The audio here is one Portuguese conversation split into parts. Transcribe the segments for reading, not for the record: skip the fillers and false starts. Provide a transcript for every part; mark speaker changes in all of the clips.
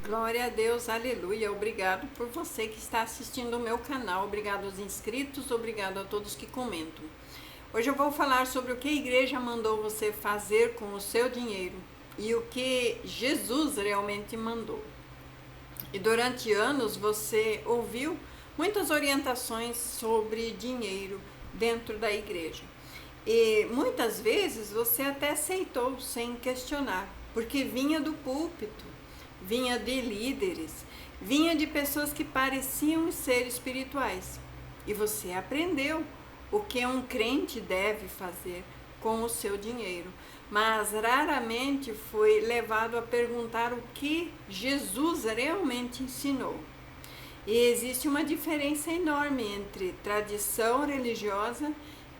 Speaker 1: Glória a Deus, aleluia. Obrigado por você que está assistindo o meu canal. Obrigado aos inscritos, obrigado a todos que comentam. Hoje eu vou falar sobre o que a igreja mandou você fazer com o seu dinheiro e o que Jesus realmente mandou. E durante anos você ouviu muitas orientações sobre dinheiro dentro da igreja. E muitas vezes você até aceitou sem questionar, porque vinha do púlpito, vinha de líderes, vinha de pessoas que pareciam ser espirituais. E você aprendeu o que um crente deve fazer com o seu dinheiro, mas raramente foi levado a perguntar o que Jesus realmente ensinou. E existe uma diferença enorme entre tradição religiosa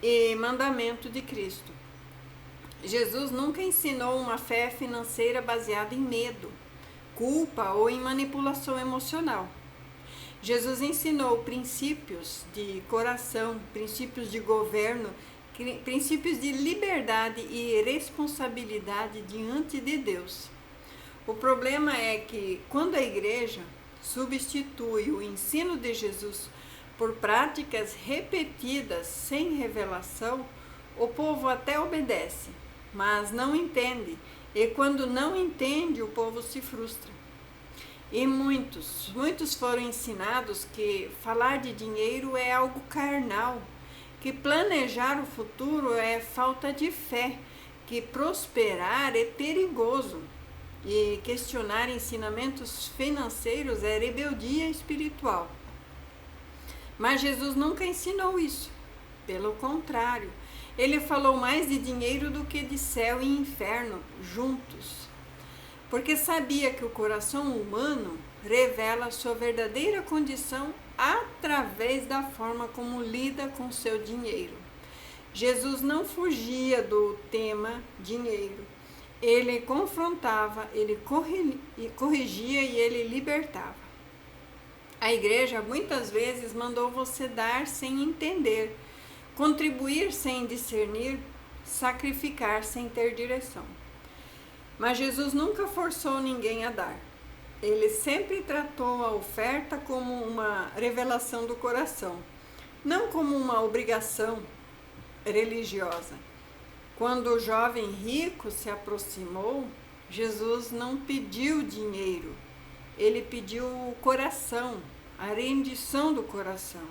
Speaker 1: e mandamento de Cristo. Jesus nunca ensinou uma fé financeira baseada em medo, culpa ou em manipulação emocional. Jesus ensinou princípios de coração, princípios de governo, princípios de liberdade e responsabilidade diante de Deus. O problema é que quando a igreja substitui o ensino de Jesus por práticas repetidas sem revelação, o povo até obedece, mas não entende. E quando não entende, o povo se frustra. E muitos foram ensinados que falar de dinheiro é algo carnal, que planejar o futuro é falta de fé, que prosperar é perigoso e questionar ensinamentos financeiros é rebeldia espiritual. Mas Jesus nunca ensinou isso. Pelo contrário, ele falou mais de dinheiro do que de céu e inferno juntos, porque sabia que o coração humano revela sua verdadeira condição através da forma como lida com seu dinheiro. Jesus não fugia do tema dinheiro. Ele confrontava, ele corrigia e ele libertava. A igreja muitas vezes mandou você dar sem entender, contribuir sem discernir, sacrificar sem ter direção. Mas Jesus nunca forçou ninguém a dar. Ele sempre tratou a oferta como uma revelação do coração, não como uma obrigação religiosa. Quando o jovem rico se aproximou, Jesus não pediu dinheiro, ele pediu o coração, a rendição do coração.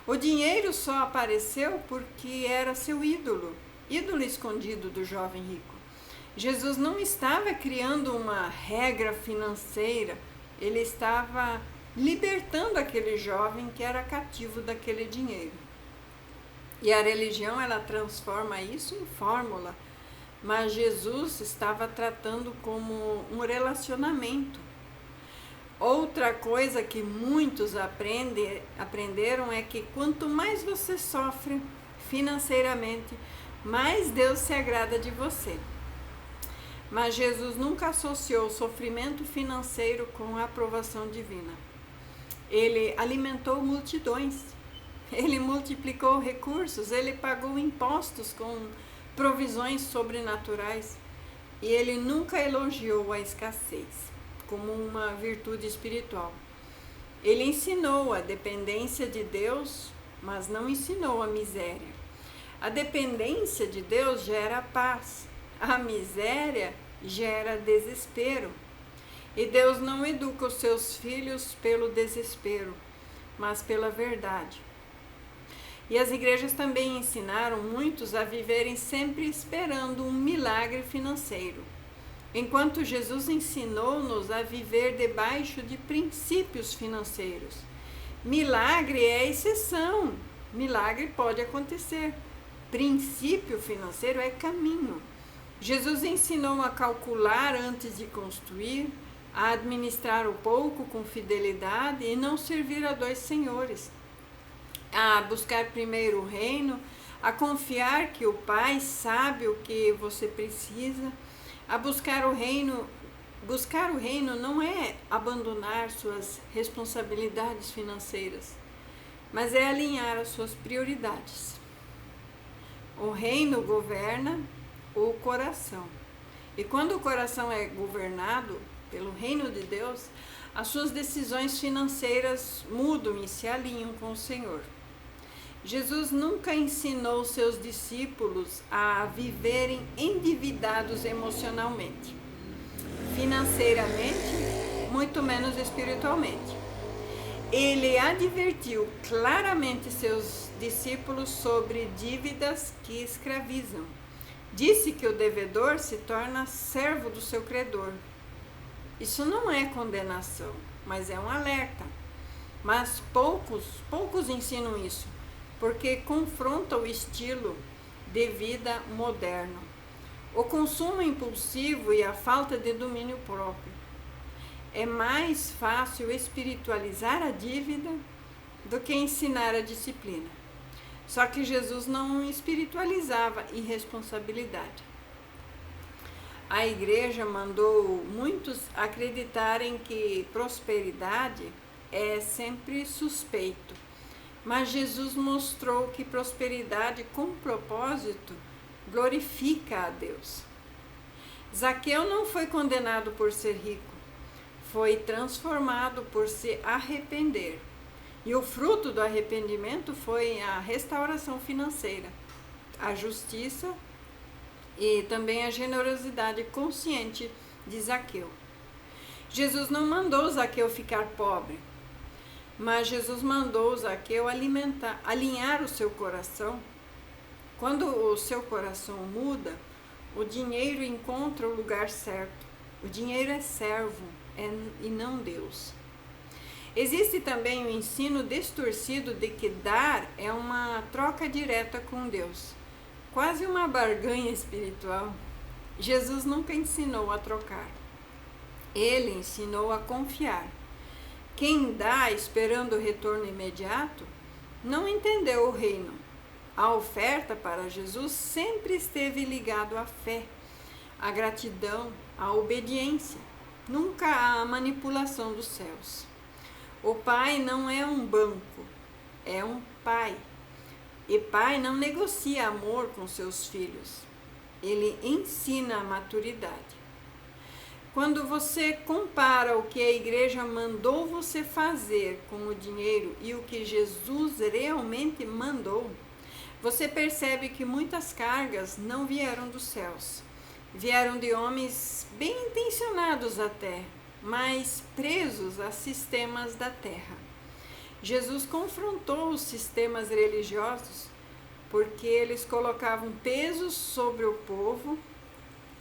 Speaker 1: O dinheiro só apareceu porque era seu ídolo escondido do jovem rico. Jesus não estava criando uma regra financeira, ele estava libertando aquele jovem que era cativo daquele dinheiro. E a religião, ela transforma isso em fórmula, mas Jesus estava tratando como um relacionamento. Outra coisa que muitos aprenderam é que quanto mais você sofre financeiramente, mais Deus se agrada de você. Mas Jesus nunca associou o sofrimento financeiro com a aprovação divina. Ele alimentou multidões, ele multiplicou recursos, ele pagou impostos com provisões sobrenaturais e ele nunca elogiou a escassez como uma virtude espiritual. Ele ensinou a dependência de Deus, mas não ensinou a miséria. A dependência de Deus gera paz, a miséria gera desespero. E Deus não educa os seus filhos pelo desespero, mas pela verdade. E as igrejas também ensinaram muitos a viverem sempre esperando um milagre financeiro, enquanto Jesus ensinou-nos a viver debaixo de princípios financeiros. Milagre é exceção, milagre pode acontecer. Princípio financeiro é caminho. Jesus ensinou a calcular antes de construir, a administrar o pouco com fidelidade e não servir a dois senhores, a buscar primeiro o reino, a confiar que o Pai sabe o que você precisa, a buscar o reino. Buscar o reino não é abandonar suas responsabilidades financeiras, mas é alinhar as suas prioridades. O reino governa o coração. E quando o coração é governado, pelo reino de Deus, as suas decisões financeiras mudam e se alinham com o Senhor. Jesus nunca ensinou seus discípulos a viverem endividados emocionalmente, financeiramente, muito menos espiritualmente. Ele advertiu claramente seus discípulos sobre dívidas que escravizam. Disse que o devedor se torna servo do seu credor. Isso não é condenação, mas é um alerta. Mas poucos ensinam isso, porque confronta o estilo de vida moderno, o consumo impulsivo e a falta de domínio próprio. É mais fácil espiritualizar a dívida do que ensinar a disciplina. Só que Jesus não espiritualizava irresponsabilidade. A igreja mandou muitos acreditarem que prosperidade é sempre suspeito. Mas Jesus mostrou que prosperidade com propósito glorifica a Deus. Zaqueu não foi condenado por ser rico, foi transformado por se arrepender. E o fruto do arrependimento foi a restauração financeira, a justiça e também a generosidade consciente de Zaqueu. Jesus não mandou Zaqueu ficar pobre, mas Jesus mandou Zaqueu alinhar o seu coração. Quando o seu coração muda, o dinheiro encontra o lugar certo. O dinheiro é servo e não Deus. Existe também o ensino distorcido de que dar é uma troca direta com Deus, quase uma barganha espiritual. Jesus nunca ensinou a trocar. Ele ensinou a confiar. Quem dá esperando o retorno imediato não entendeu o reino. A oferta para Jesus sempre esteve ligado à fé, à gratidão, à obediência, nunca à manipulação dos céus. O pai não é um banco, é um pai. E pai não negocia amor com seus filhos. Ele ensina a maturidade. Quando você compara o que a igreja mandou você fazer com o dinheiro e o que Jesus realmente mandou, você percebe que muitas cargas não vieram dos céus. Vieram de homens bem intencionados até, mas presos a sistemas da terra. Jesus confrontou os sistemas religiosos porque eles colocavam pesos sobre o povo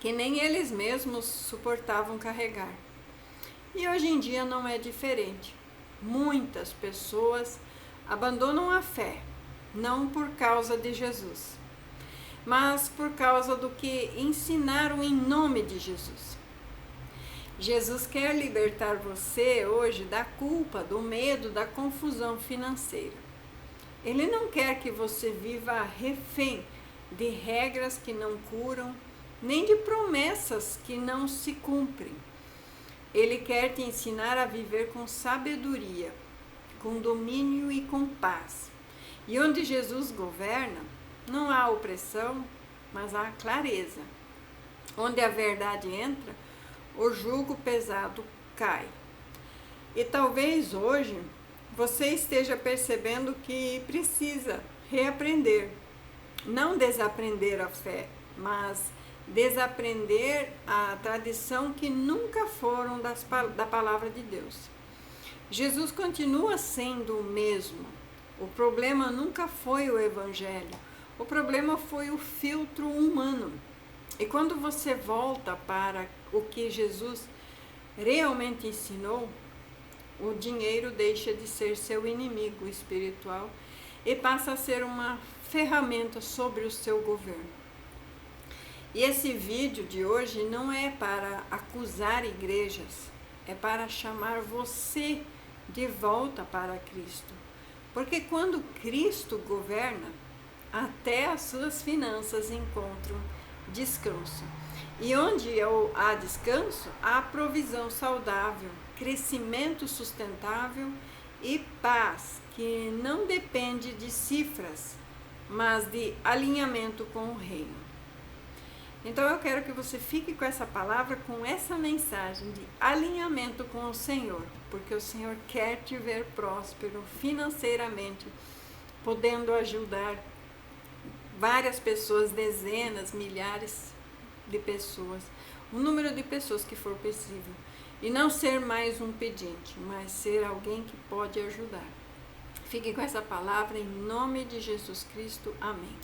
Speaker 1: que nem eles mesmos suportavam carregar. E hoje em dia não é diferente. Muitas pessoas abandonam a fé, não por causa de Jesus, mas por causa do que ensinaram em nome de Jesus. Jesus quer libertar você hoje da culpa, do medo, da confusão financeira. Ele não quer que você viva refém de regras que não curam, nem de promessas que não se cumprem. Ele quer te ensinar a viver com sabedoria, com domínio e com paz. E onde Jesus governa, não há opressão, mas há clareza. Onde a verdade entra, o jugo pesado cai. E talvez hoje você esteja percebendo que precisa reaprender, não desaprender a fé, mas desaprender a tradição que nunca foram da palavra de Deus. Jesus continua sendo o mesmo. O problema nunca foi o evangelho, o problema foi o filtro humano. E quando você volta para o que Jesus realmente ensinou, o dinheiro deixa de ser seu inimigo espiritual e passa a ser uma ferramenta sobre o seu governo. E esse vídeo de hoje não é para acusar igrejas, é para chamar você de volta para Cristo. Porque quando Cristo governa, até as suas finanças encontram descanso. E onde há descanso, há provisão saudável, crescimento sustentável e paz, que não depende de cifras, mas de alinhamento com o reino. Então eu quero que você fique com essa palavra, com essa mensagem de alinhamento com o Senhor, porque o Senhor quer te ver próspero financeiramente, podendo ajudar várias pessoas, dezenas, milhares de pessoas, o número de pessoas que for possível. E não ser mais um pedinte, mas ser alguém que pode ajudar. Fique com essa palavra em nome de Jesus Cristo. Amém.